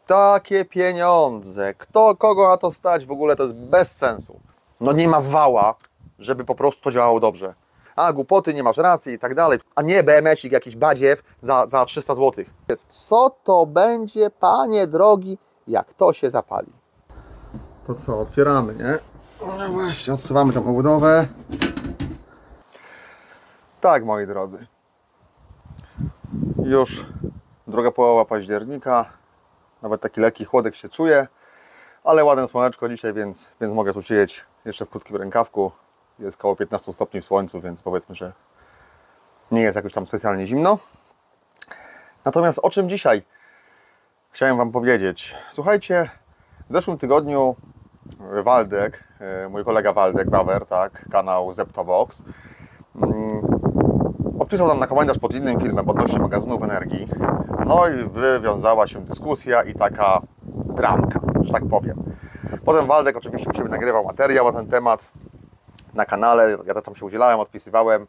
Takie pieniądze, kogo na to stać, w ogóle to jest bez sensu. No nie ma wała, żeby po prostu to działało dobrze. A głupoty, nie masz racji i tak dalej. A nie BMS-ik, jakiś badziew za 300 zł. Co to będzie, panie drogi, jak to się zapali? To co, otwieramy, nie? No właśnie, odsuwamy tą obudowę. Tak, moi drodzy. Już druga połowa października. Nawet taki lekki chłodek się czuje. Ale ładne słoneczko dzisiaj, więc mogę tu siedzieć jeszcze w krótkim rękawku. Jest około 15 stopni w słońcu, więc powiedzmy, że nie jest jakoś tam specjalnie zimno. Natomiast o czym dzisiaj chciałem Wam powiedzieć? Słuchajcie, w zeszłym tygodniu Waldek, mój kolega Waldek Wawer, tak, kanał Zeptobox, odpisał nam na komentarz pod innym filmem odnośnie magazynów energii. No i wywiązała się dyskusja i taka dramka, że tak powiem. Potem Waldek oczywiście u siebie nagrywał materiał na ten temat na kanale, ja też tam się udzielałem, odpisywałem.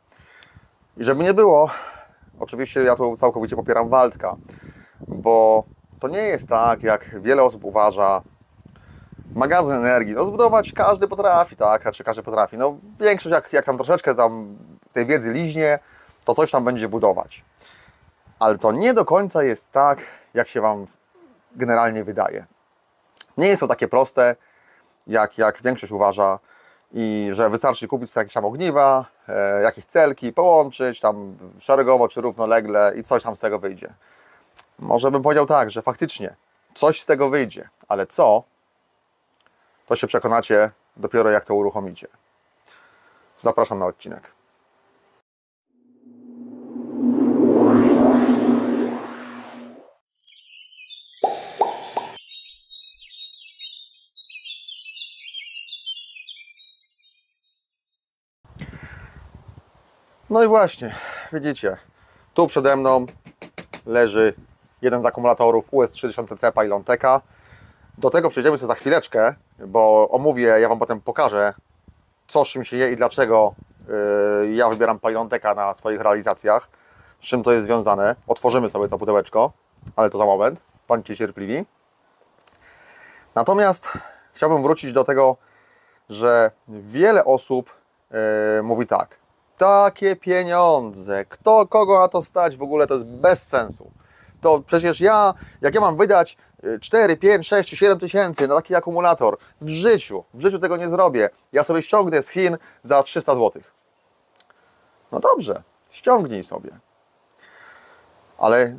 I żeby nie było, oczywiście ja tu całkowicie popieram Waldka, bo to nie jest tak, jak wiele osób uważa. Magazyn energii, no zbudować każdy potrafi, tak? A czy każdy potrafi? No większość, jak tam troszeczkę tam tej wiedzy liźnie, to coś tam będzie budować. Ale to nie do końca jest tak, jak się Wam generalnie wydaje. Nie jest to takie proste, jak większość uważa i że wystarczy kupić sobie jakieś tam ogniwa, jakieś celki, połączyć tam szeregowo czy równolegle i coś tam z tego wyjdzie. Może bym powiedział tak, że faktycznie coś z tego wyjdzie, ale co? To się przekonacie dopiero jak to uruchomicie. Zapraszam na odcinek. No i właśnie, widzicie, tu przede mną leży jeden z akumulatorów US3000C Pylonteka. Do tego przejdziemy sobie za chwileczkę, bo omówię, ja Wam potem pokażę, co z czym się je i dlaczego ja wybieram Pylonteka na swoich realizacjach, z czym to jest związane. Otworzymy sobie to pudełeczko, ale to za moment, bądźcie cierpliwi. Natomiast chciałbym wrócić do tego, że wiele osób mówi tak: takie pieniądze, kogo na to stać, w ogóle to jest bez sensu. To przecież jak ja mam wydać 4, 5, 6 czy 7 tysięcy na taki akumulator, w życiu tego nie zrobię. Ja sobie ściągnę z Chin za 300 zł. No dobrze, ściągnij sobie. Ale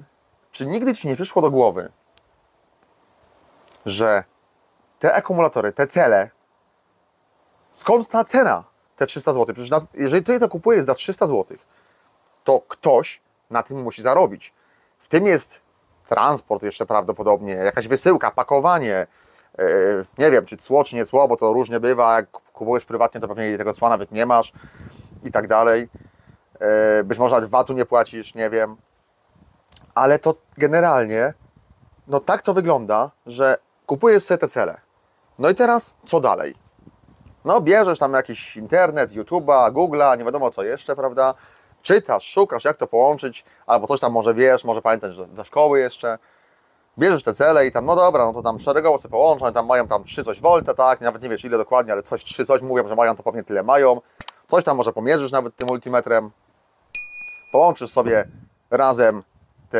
czy nigdy Ci nie przyszło do głowy, że te akumulatory, te cele, skąd ta cena? Te 300 zł. Przecież jeżeli Ty to kupujesz za 300 zł, to ktoś na tym musi zarobić. W tym jest transport jeszcze prawdopodobnie, jakaś wysyłka, pakowanie, nie wiem, czy cło, czy nie cło, bo to różnie bywa, jak kupujesz prywatnie, to pewnie tego cła nawet nie masz i tak dalej. Być może nawet VAT-u nie płacisz, nie wiem. Ale to generalnie, no tak to wygląda, że kupujesz sobie te cele. No i teraz co dalej? No bierzesz tam jakiś internet, YouTube'a, Google'a, nie wiadomo co jeszcze, prawda? Czytasz, szukasz jak to połączyć, albo coś tam może wiesz, może pamiętasz ze szkoły jeszcze. Bierzesz te cele i tam, no dobra, no to tam szeregowo sobie połączą, tam mają tam 3 coś V, tak? Nawet nie wiesz ile dokładnie, ale coś 3 coś mówią, że mają, to pewnie tyle mają. Coś tam może pomierzysz nawet tym multimetrem. Połączysz sobie razem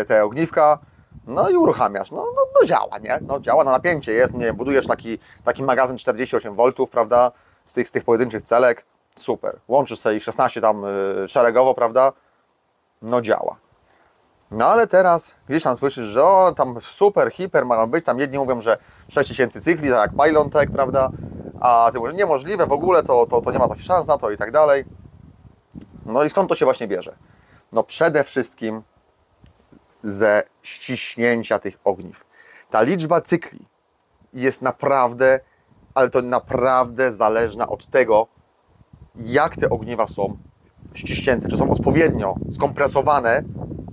te ogniwka, no i uruchamiasz. No działa, nie? No działa, na napięcie jest, nie wiem, budujesz taki magazyn 48 V, prawda? Z tych pojedynczych celek, super. Łączysz sobie ich 16 tam szeregowo, prawda? No działa. No ale teraz gdzieś tam słyszysz, że tam super, hiper mają być, tam jedni mówią, że 6000 cykli, tak jak Pylontech, prawda? A ty mówisz, niemożliwe, w ogóle to nie ma takich szans na to i tak dalej. No i skąd to się właśnie bierze? No przede wszystkim ze ściśnięcia tych ogniw. Ta liczba cykli jest naprawdę, ale to naprawdę zależna od tego, jak te ogniwa są ściśnięte, czy są odpowiednio skompresowane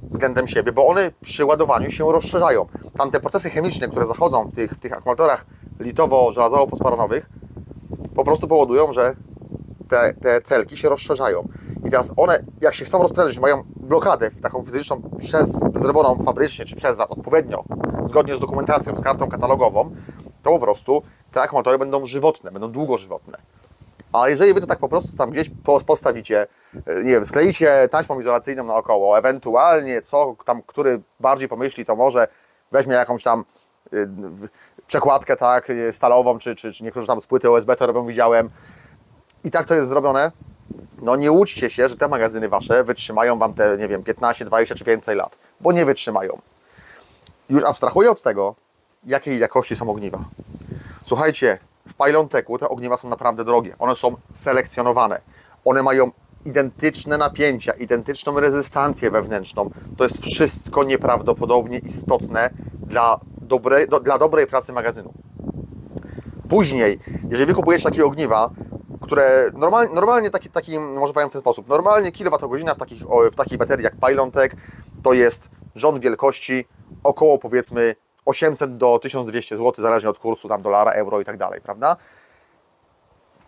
względem siebie, bo one przy ładowaniu się rozszerzają. Tam te procesy chemiczne, które zachodzą w tych akumulatorach litowo-żelazowo-fosforanowych, po prostu powodują, że te celki się rozszerzają. I teraz one, jak się chcą rozprężyć, mają blokadę taką fizyczną zrobioną fabrycznie, czy przez Was odpowiednio, zgodnie z dokumentacją, z kartą katalogową, to po prostu te akumulatory będą żywotne, będą długożywotne. A jeżeli Wy to tak po prostu tam gdzieś postawicie, nie wiem, skleicie taśmą izolacyjną naokoło, ewentualnie który bardziej pomyśli, to może weźmie jakąś tam przekładkę, tak, stalową, czy niektórzy tam z płyty OSB to robią, widziałem. I tak to jest zrobione. No nie łudźcie się, że te magazyny Wasze wytrzymają Wam te, nie wiem, 15, 20 czy więcej lat, bo nie wytrzymają. Już abstrahuję od tego, jakiej jakości są ogniwa. Słuchajcie, w Pylontechu te ogniwa są naprawdę drogie. One są selekcjonowane. One mają identyczne napięcia, identyczną rezystancję wewnętrzną. To jest wszystko nieprawdopodobnie istotne dla dobrej pracy magazynu. Później, jeżeli Wy kupujecie takie ogniwa, które normalnie może powiem w ten sposób, normalnie kilowatogodzina w takich baterii jak Pylontech to jest rząd wielkości około, powiedzmy, 800 do 1200 zł, zależnie od kursu tam dolara, euro i tak dalej, prawda?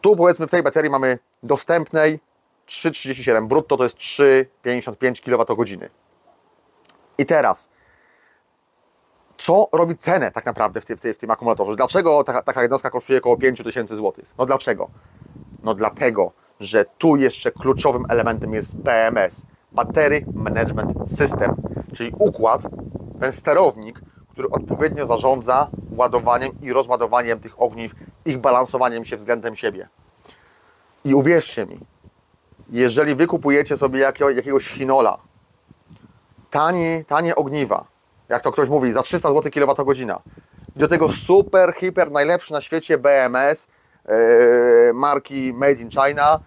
Tu, powiedzmy, w tej baterii mamy dostępnej 3,37 brutto, to jest 3,55 kWh. I teraz, co robi cenę tak naprawdę w tym akumulatorze? Dlaczego taka jednostka kosztuje około 5000 zł? No dlaczego? No dlatego, że tu jeszcze kluczowym elementem jest BMS, Battery Management System, czyli układ, ten sterownik, który odpowiednio zarządza ładowaniem i rozładowaniem tych ogniw, ich balansowaniem się względem siebie. I uwierzcie mi, jeżeli Wy kupujecie sobie jakiegoś Hinola, tanie ogniwa, jak to ktoś mówi, za 300 zł kWh, do tego super, hiper, najlepszy na świecie BMS, marki Made in China,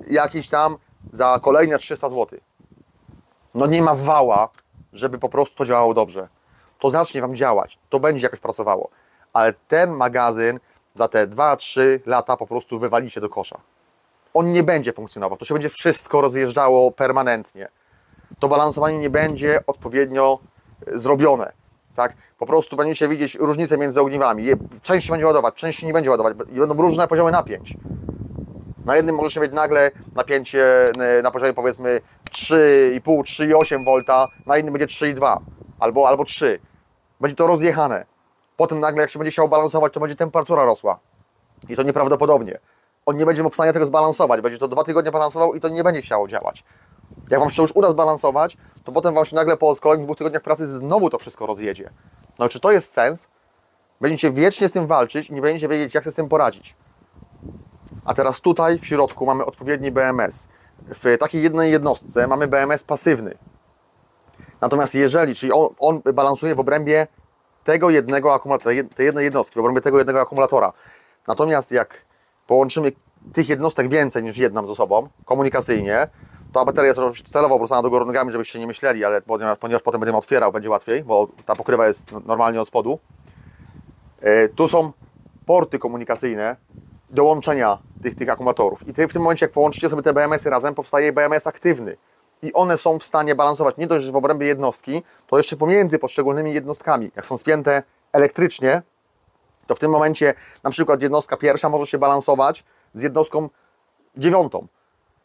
jakiś tam za kolejne 300 zł. No nie ma wała, żeby po prostu to działało dobrze. To zacznie Wam działać, to będzie jakoś pracowało. Ale ten magazyn za te 2-3 lata po prostu wywalicie do kosza. On nie będzie funkcjonował, to się będzie wszystko rozjeżdżało permanentnie. To balansowanie nie będzie odpowiednio zrobione. Tak? Po prostu będziecie widzieć różnicę między ogniwami. Część się będzie ładować, część się nie będzie ładować i będą różne poziomy napięć. Na jednym możecie mieć nagle napięcie na poziomie, powiedzmy, 3,5, 3,8 V, na innym będzie 3,2 albo 3. Będzie to rozjechane. Potem nagle, jak się będzie chciał balansować, to będzie temperatura rosła. I to nieprawdopodobnie. On nie będzie mógł w stanie tego zbalansować. Będzie to 2 tygodnie balansował i to nie będzie chciało działać. Jak Wam się już uda zbalansować, to potem Wam się nagle po kolejnych 2 tygodniach pracy znowu to wszystko rozjedzie. No czy to jest sens? Będziecie wiecznie z tym walczyć i nie będziecie wiedzieć, jak sobie z tym poradzić. A teraz tutaj w środku mamy odpowiedni BMS. W takiej jednej jednostce mamy BMS pasywny. Natomiast czyli on balansuje w obrębie tego jednego akumulatora, tej jednej jednostki, w obrębie tego jednego akumulatora. Natomiast jak połączymy tych jednostek więcej niż jedną ze sobą, komunikacyjnie, to bateria jest oczywiście celowo obrócona do góry nogami, żebyście nie myśleli, ale ponieważ potem będziemy otwierał, będzie łatwiej, bo ta pokrywa jest normalnie od spodu. Tu są porty komunikacyjne do łączenia tych akumulatorów. I w tym momencie, jak połączycie sobie te BMS-y razem, powstaje BMS aktywny. I one są w stanie balansować nie dość, że w obrębie jednostki, to jeszcze pomiędzy poszczególnymi jednostkami. Jak są spięte elektrycznie, to w tym momencie na przykład jednostka pierwsza może się balansować z jednostką 9.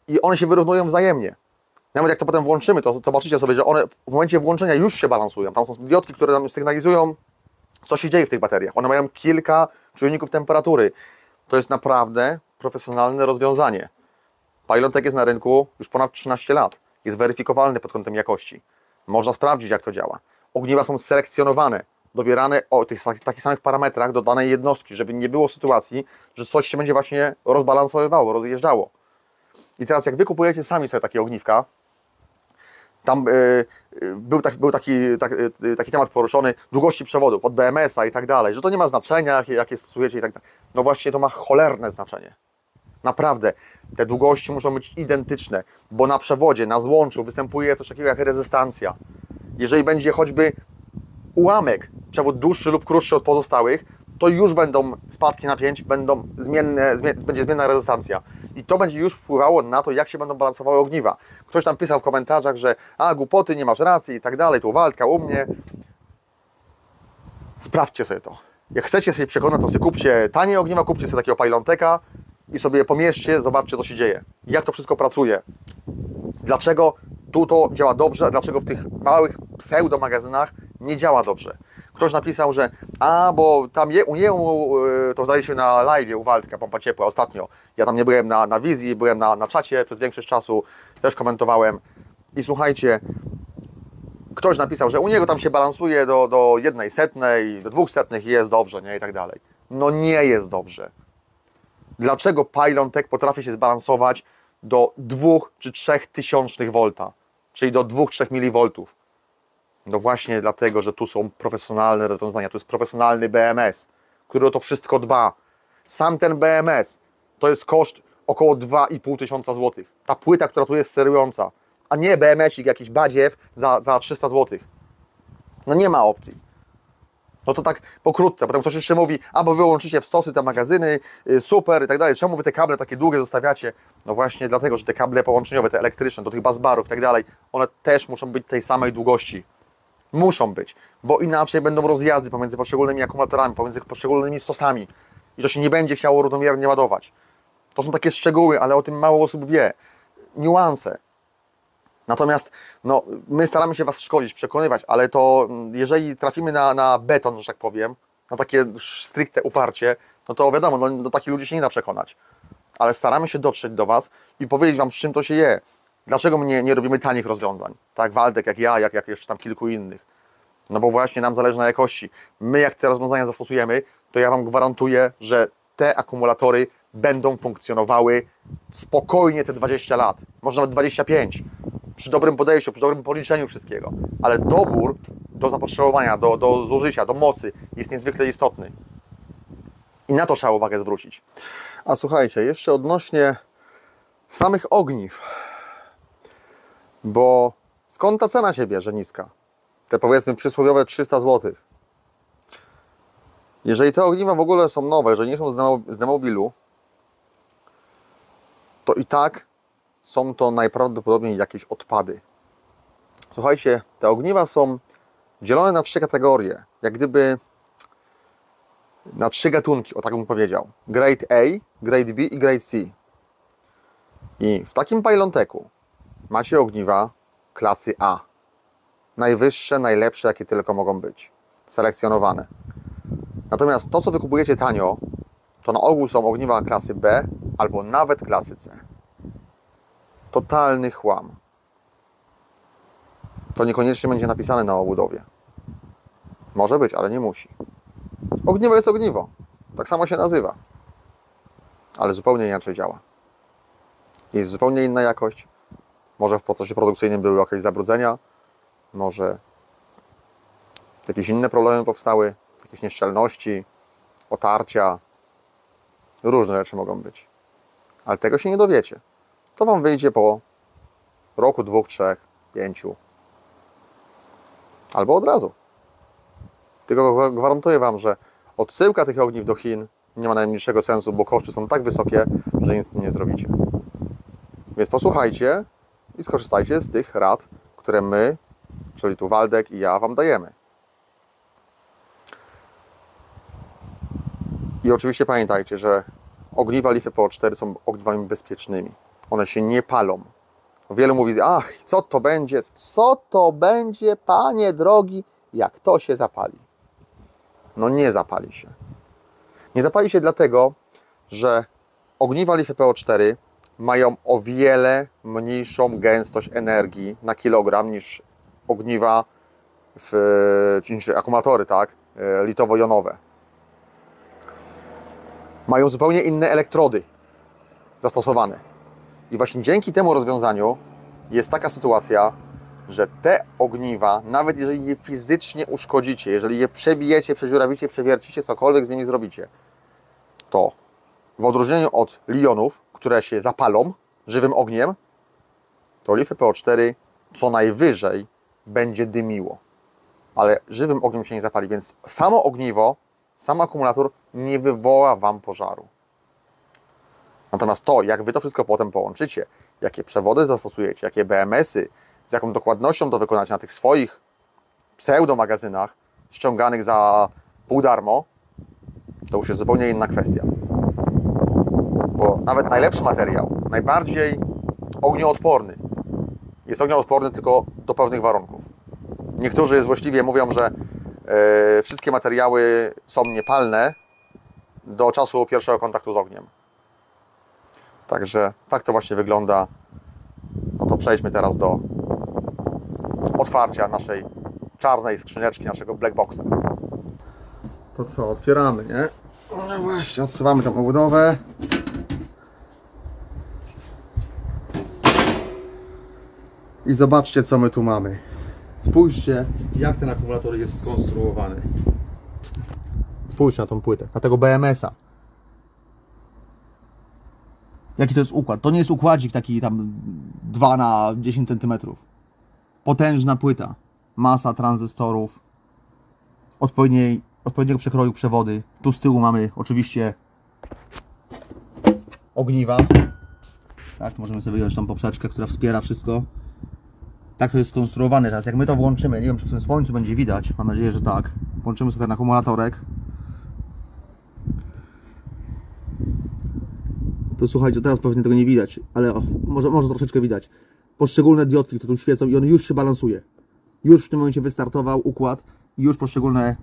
I one się wyrównują wzajemnie. Nawet jak to potem włączymy, to zobaczycie sobie, że one w momencie włączenia już się balansują. Tam są diodki, które nam sygnalizują, co się dzieje w tych bateriach. One mają kilka czujników temperatury. To jest naprawdę profesjonalne rozwiązanie. Pylontech jest na rynku już ponad 13 lat. Jest weryfikowalny pod kątem jakości. Można sprawdzić, jak to działa. Ogniwa są selekcjonowane, dobierane o tych takich samych parametrach do danej jednostki, żeby nie było sytuacji, że coś się będzie właśnie rozbalansowywało, rozjeżdżało. I teraz jak Wy kupujecie sami sobie takie ogniwka, tam był taki temat poruszony, długości przewodów, od BMS-a i tak dalej, że to nie ma znaczenia, jakie stosujecie i tak dalej. No właśnie to ma cholerne znaczenie. Naprawdę, te długości muszą być identyczne, bo na przewodzie, na złączu występuje coś takiego jak rezystancja. Jeżeli będzie choćby ułamek, przewód dłuższy lub krótszy od pozostałych, to już będą spadki napięć, będzie zmienna rezystancja. I to będzie już wpływało na to, jak się będą balansowały ogniwa. Ktoś tam pisał w komentarzach, że głupoty, nie masz racji i tak dalej, tu walka u mnie. Sprawdźcie sobie to. Jak chcecie sobie przekonać, to sobie kupcie tanie ogniwa, kupcie sobie takiego Pylontecha i sobie je pomieszcie, zobaczcie, co się dzieje. Jak to wszystko pracuje. Dlaczego Tu to działa dobrze, a dlaczego w tych małych pseudo-magazynach nie działa dobrze? Ktoś napisał, że bo tam u niego, to zdaje się na live u Waldka, pompa ciepła ostatnio. Ja tam nie byłem na wizji, byłem na czacie przez większość czasu, też komentowałem. I słuchajcie, ktoś napisał, że u niego tam się balansuje do 1/100, do 200 i jest dobrze, nie? I tak dalej. No nie jest dobrze. Dlaczego Pylontech potrafi się zbalansować do 2 czy 3 tysiącznych volta, czyli do 2-3 mV? No właśnie dlatego, że tu są profesjonalne rozwiązania, to jest profesjonalny BMS, który o to wszystko dba. Sam ten BMS to jest koszt około 2,5 tysiąca złotych. Ta płyta, która tu jest sterująca, a nie BMS-ik, jakiś badziew za 300 złotych. No nie ma opcji. No to tak pokrótce. Potem ktoś jeszcze mówi, bo wy łączycie w stosy te magazyny, super i tak dalej. Czemu wy te kable takie długie zostawiacie? No właśnie dlatego, że te kable połączeniowe, te elektryczne, do tych busbarów i tak dalej, one też muszą być tej samej długości. Muszą być, bo inaczej będą rozjazdy pomiędzy poszczególnymi akumulatorami, pomiędzy poszczególnymi stosami i to się nie będzie chciało równomiernie ładować. To są takie szczegóły, ale o tym mało osób wie. Niuanse. Natomiast my staramy się Was szkolić, przekonywać, ale to jeżeli trafimy na beton, że tak powiem, na takie stricte uparcie, no to wiadomo, do takich ludzi się nie da przekonać. Ale staramy się dotrzeć do Was i powiedzieć Wam, z czym to się je. Dlaczego my nie robimy tanich rozwiązań? Tak, Waldek, jak ja, jak jeszcze tam kilku innych. No bo właśnie nam zależy na jakości. My jak te rozwiązania zastosujemy, to ja Wam gwarantuję, że te akumulatory będą funkcjonowały spokojnie te 20 lat, może nawet 25. Przy dobrym podejściu, przy dobrym policzeniu wszystkiego. Ale dobór do zapotrzebowania, do zużycia, do mocy jest niezwykle istotny. I na to trzeba uwagę zwrócić. A słuchajcie, jeszcze odnośnie samych ogniw. Bo skąd ta cena się bierze niska? Te powiedzmy przysłowiowe 300 zł. Jeżeli te ogniwa w ogóle są nowe, jeżeli nie są z demobilu, to i tak są to najprawdopodobniej jakieś odpady. Słuchajcie, te ogniwa są dzielone na 3 kategorie. Jak gdyby na 3 gatunki, o tak bym powiedział. Grade A, Grade B i Grade C. I w takim Pylontechu macie ogniwa klasy A. Najwyższe, najlepsze, jakie tylko mogą być. Selekcjonowane. Natomiast to, co wykupujecie tanio, to na ogół są ogniwa klasy B albo nawet klasy C. Totalny chłam. To niekoniecznie będzie napisane na obudowie. Może być, ale nie musi. Ogniwo jest ogniwo. Tak samo się nazywa. Ale zupełnie inaczej działa. Jest zupełnie inna jakość. Może w procesie produkcyjnym były jakieś zabrudzenia. Może jakieś inne problemy powstały. Jakieś nieszczelności, otarcia. Różne rzeczy mogą być. Ale tego się nie dowiecie. To Wam wyjdzie po roku, 2, 3, 5. Albo od razu. Tylko gwarantuję Wam, że odsyłka tych ogniw do Chin nie ma najmniejszego sensu, bo koszty są tak wysokie, że nic z tym nie zrobicie. Więc posłuchajcie i skorzystajcie z tych rad, które my, czyli tu Waldek i ja, Wam dajemy. I oczywiście pamiętajcie, że ogniwa LiFePO PO4 są ogniwami bezpiecznymi. One się nie palą. Wielu mówi, ach, co to będzie? Co to będzie, panie drogi, jak to się zapali? No nie zapali się. Nie zapali się dlatego, że ogniwa LiFePO PO4 mają o wiele mniejszą gęstość energii na kilogram niż ogniwa, niż akumulatory, tak, litowo-jonowe. Mają zupełnie inne elektrody zastosowane. I właśnie dzięki temu rozwiązaniu jest taka sytuacja, że te ogniwa, nawet jeżeli je fizycznie uszkodzicie, jeżeli je przebijecie, przedziurawicie, przewiercicie, cokolwiek z nimi zrobicie, to w odróżnieniu od lionów, które się zapalą żywym ogniem, to LiFePO PO4 co najwyżej będzie dymiło. Ale żywym ogniem się nie zapali, więc samo ogniwo, sam akumulator nie wywoła Wam pożaru. Natomiast to, jak Wy to wszystko potem połączycie, jakie przewody zastosujecie, jakie BMS-y, z jaką dokładnością to wykonacie na tych swoich pseudo-magazynach ściąganych za pół darmo, to już jest zupełnie inna kwestia. Bo nawet najlepszy materiał, najbardziej ognioodporny, Jest ognioodporny tylko do pewnych warunków. Niektórzy złośliwie mówią, że wszystkie materiały są niepalne do czasu pierwszego kontaktu z ogniem. Także tak to właśnie wygląda. No to przejdźmy teraz do otwarcia naszej czarnej skrzyneczki, naszego black boxa. To co, otwieramy, nie? No właśnie, odsuwamy tą obudowę. I zobaczcie, co my tu mamy. Spójrzcie, jak ten akumulator jest skonstruowany. Spójrzcie na tą płytę, na tego BMS-a. Jaki to jest układ? To nie jest układzik taki tam 2 na 10 cm. Potężna płyta. Masa tranzystorów. Odpowiedniego przekroju przewody. Tu z tyłu mamy oczywiście ogniwa. Tak, możemy sobie wyjąć tą poprzeczkę, która wspiera wszystko. Tak to jest skonstruowane teraz. Jak my to włączymy, nie wiem, czy w tym słońcu będzie widać, mam nadzieję, że tak. Włączymy sobie ten akumulatorek. To słuchajcie, teraz pewnie tego nie widać, ale o, może troszeczkę widać. Poszczególne diodki, które tu świecą i on już się balansuje. Już w tym momencie wystartował układ i już poszczególne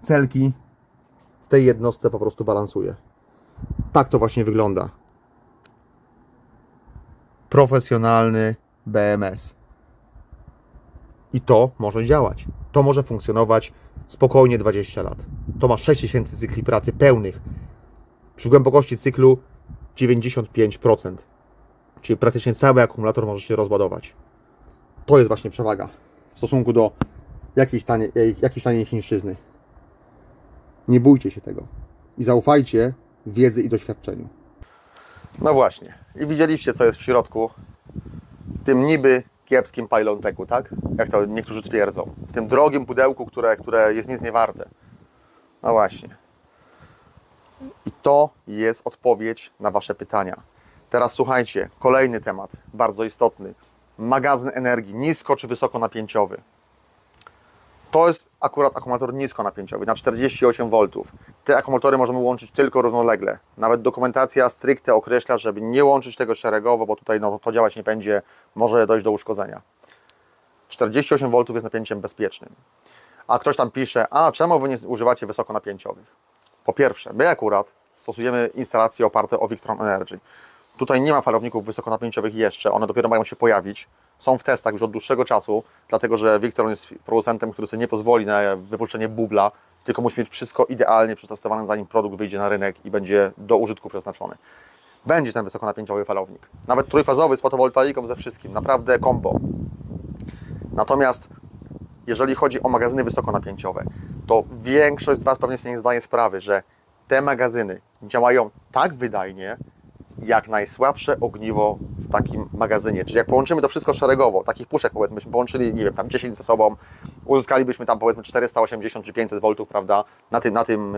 celki w tej jednostce po prostu balansuje. Tak to właśnie wygląda. Profesjonalny BMS. I to może działać. To może funkcjonować spokojnie 20 lat. To ma 6000 cykli pracy pełnych. Przy głębokości cyklu 95%. Czyli praktycznie cały akumulator może się rozładować. To jest właśnie przewaga w stosunku do jakiejś taniej chińszczyzny. Nie bójcie się tego. I zaufajcie wiedzy i doświadczeniu. No właśnie. I widzieliście, co jest w środku. W tym niby kiepskim Pylonteku, tak? Jak to niektórzy twierdzą. W tym drogim pudełku, które jest nic nie warte. No właśnie. I to jest odpowiedź na Wasze pytania. Teraz słuchajcie, kolejny temat, bardzo istotny. Magazyn energii, nisko czy wysokonapięciowy. To jest akurat akumulator niskonapięciowy, na 48 V. Te akumulatory możemy łączyć tylko równolegle. Nawet dokumentacja stricte określa, żeby nie łączyć tego szeregowo, bo tutaj no, to działać nie będzie, może dojść do uszkodzenia. 48 V jest napięciem bezpiecznym. A ktoś tam pisze, a czemu Wy nie używacie wysokonapięciowych? Po pierwsze, my akurat stosujemy instalacje oparte o Victron Energy. Tutaj nie ma falowników wysokonapięciowych jeszcze, one dopiero mają się pojawić. Są w testach już od dłuższego czasu, dlatego że Victron jest producentem, który sobie nie pozwoli na wypuszczenie bubla, tylko musi mieć wszystko idealnie przetestowane, zanim produkt wyjdzie na rynek i będzie do użytku przeznaczony. Będzie ten wysokonapięciowy falownik. Nawet trójfazowy z fotowoltaiką, ze wszystkim. Naprawdę combo. Natomiast jeżeli chodzi o magazyny wysokonapięciowe, to większość z Was pewnie sobie nie zdaje sprawy, że te magazyny działają tak wydajnie, jak najsłabsze ogniwo w takim magazynie. Czyli jak połączymy to wszystko szeregowo, takich puszek powiedzmy, byśmy połączyli, nie wiem, tam 10 ze sobą, uzyskalibyśmy tam powiedzmy 480 czy 500 V, prawda, na tym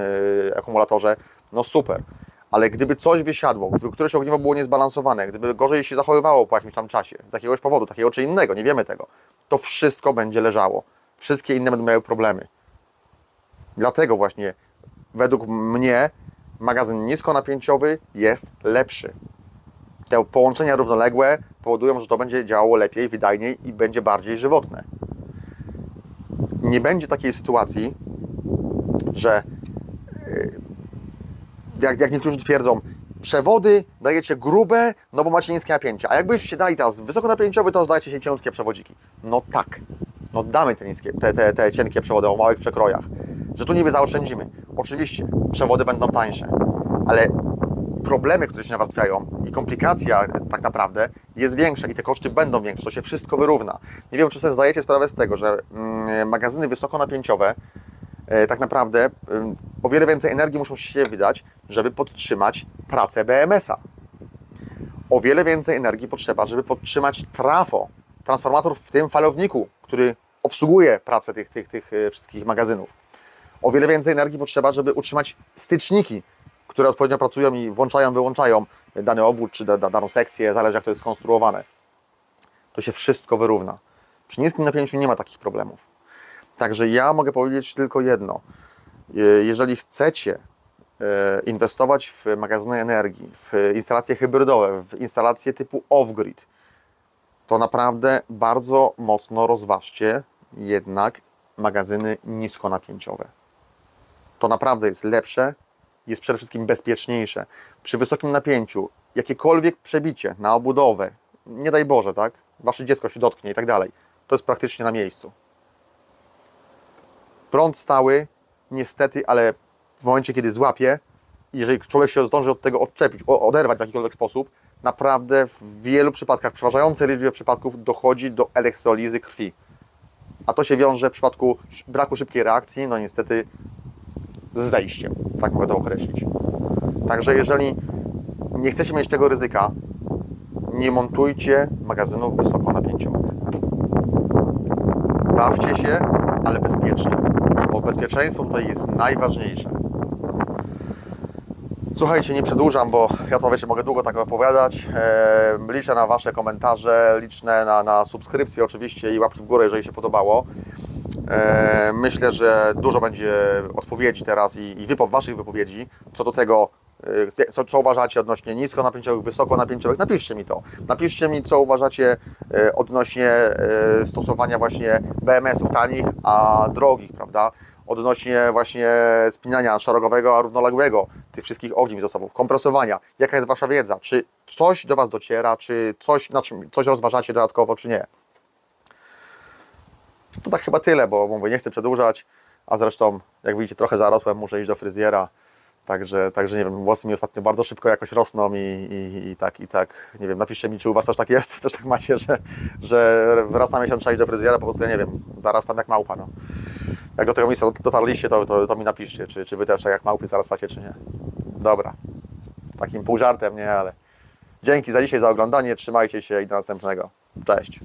akumulatorze, no super. Ale gdyby coś wysiadło, gdyby któreś ogniwo było niezbalansowane, gdyby gorzej się zachowywało po jakimś tam czasie, z jakiegoś powodu, takiego czy innego, nie wiemy tego, to wszystko będzie leżało. Wszystkie inne będą miały problemy. Dlatego właśnie według mnie magazyn niskonapięciowy jest lepszy. Te połączenia równoległe powodują, że to będzie działało lepiej, wydajniej i będzie bardziej żywotne. Nie będzie takiej sytuacji, że jak niektórzy twierdzą, przewody dajecie grube, no bo macie niskie napięcie. A jakbyście dali teraz wysokonapięciowy, to zdajecie się cienkie przewodziki. No tak, no damy te cienkie przewody o małych przekrojach. Że tu niby zaoszczędzimy. Oczywiście, przewody będą tańsze, ale problemy, które się nawarstwiają i komplikacja tak naprawdę jest większa i te koszty będą większe, to się wszystko wyrówna. Nie wiem, czy sobie zdajecie sprawę z tego, że magazyny wysokonapięciowe tak naprawdę o wiele więcej energii muszą się wydać, żeby podtrzymać pracę BMS-a. O wiele więcej energii potrzeba, żeby podtrzymać trafo, transformator w tym falowniku, który obsługuje pracę tych wszystkich magazynów. O wiele więcej energii potrzeba, żeby utrzymać styczniki, które odpowiednio pracują i włączają, wyłączają dany obwód czy daną sekcję, zależy jak to jest skonstruowane. To się wszystko wyrówna. Przy niskim napięciu nie ma takich problemów. Także ja mogę powiedzieć tylko jedno. Jeżeli chcecie inwestować w magazyny energii, w instalacje hybrydowe, w instalacje typu off-grid, to naprawdę bardzo mocno rozważcie jednak magazyny niskonapięciowe. To naprawdę jest lepsze, jest przede wszystkim bezpieczniejsze. Przy wysokim napięciu jakiekolwiek przebicie na obudowę, nie daj Boże, tak? Wasze dziecko się dotknie i tak dalej, to jest praktycznie na miejscu. Prąd stały, niestety, ale w momencie, kiedy złapie, jeżeli człowiek się zdąży od tego odczepić, oderwać w jakikolwiek sposób, naprawdę w wielu przypadkach, w przeważającej liczbie przypadków dochodzi do elektrolizy krwi. A to się wiąże w przypadku braku szybkiej reakcji, no niestety z zejściem, tak mogę to określić. Także jeżeli nie chcecie mieć tego ryzyka, nie montujcie magazynów wysokonapięciowych. Bawcie się, ale bezpiecznie, bo bezpieczeństwo tutaj jest najważniejsze. Słuchajcie, nie przedłużam, bo ja to wiecie, mogę długo tak opowiadać. Liczę na Wasze komentarze, liczę na subskrypcje oczywiście i łapki w górę, jeżeli się podobało. Myślę, że dużo będzie odpowiedzi teraz i Waszych wypowiedzi co do tego, co uważacie odnośnie niskonapięciowych, wysokonapięciowych. Napiszcie mi to. Napiszcie mi, co uważacie odnośnie stosowania właśnie BMS-ów tanich, a drogich, prawda? Odnośnie właśnie spinania szeregowego, a równoległego tych wszystkich ogniw zasobów, kompresowania. Jaka jest Wasza wiedza? Czy coś do Was dociera? Czy coś, na czym coś rozważacie dodatkowo, czy nie? To tak chyba tyle, bo mówię, nie chcę przedłużać, a zresztą, jak widzicie, trochę zarosłem, muszę iść do fryzjera. Także nie wiem, włosy mi ostatnio bardzo szybko jakoś rosną i tak, nie wiem, napiszcie mi, czy u Was też tak jest, też tak macie, że raz na miesiąc trzeba iść do fryzjera, po prostu ja nie wiem, zarastam jak małpa, no. Jak do tego miejsca dotarliście, to mi napiszcie, czy Wy też tak jak małpy zarastacie, czy nie. Dobra, takim pół żartem, nie, ale dzięki za dzisiaj, za oglądanie, trzymajcie się i do następnego. Cześć.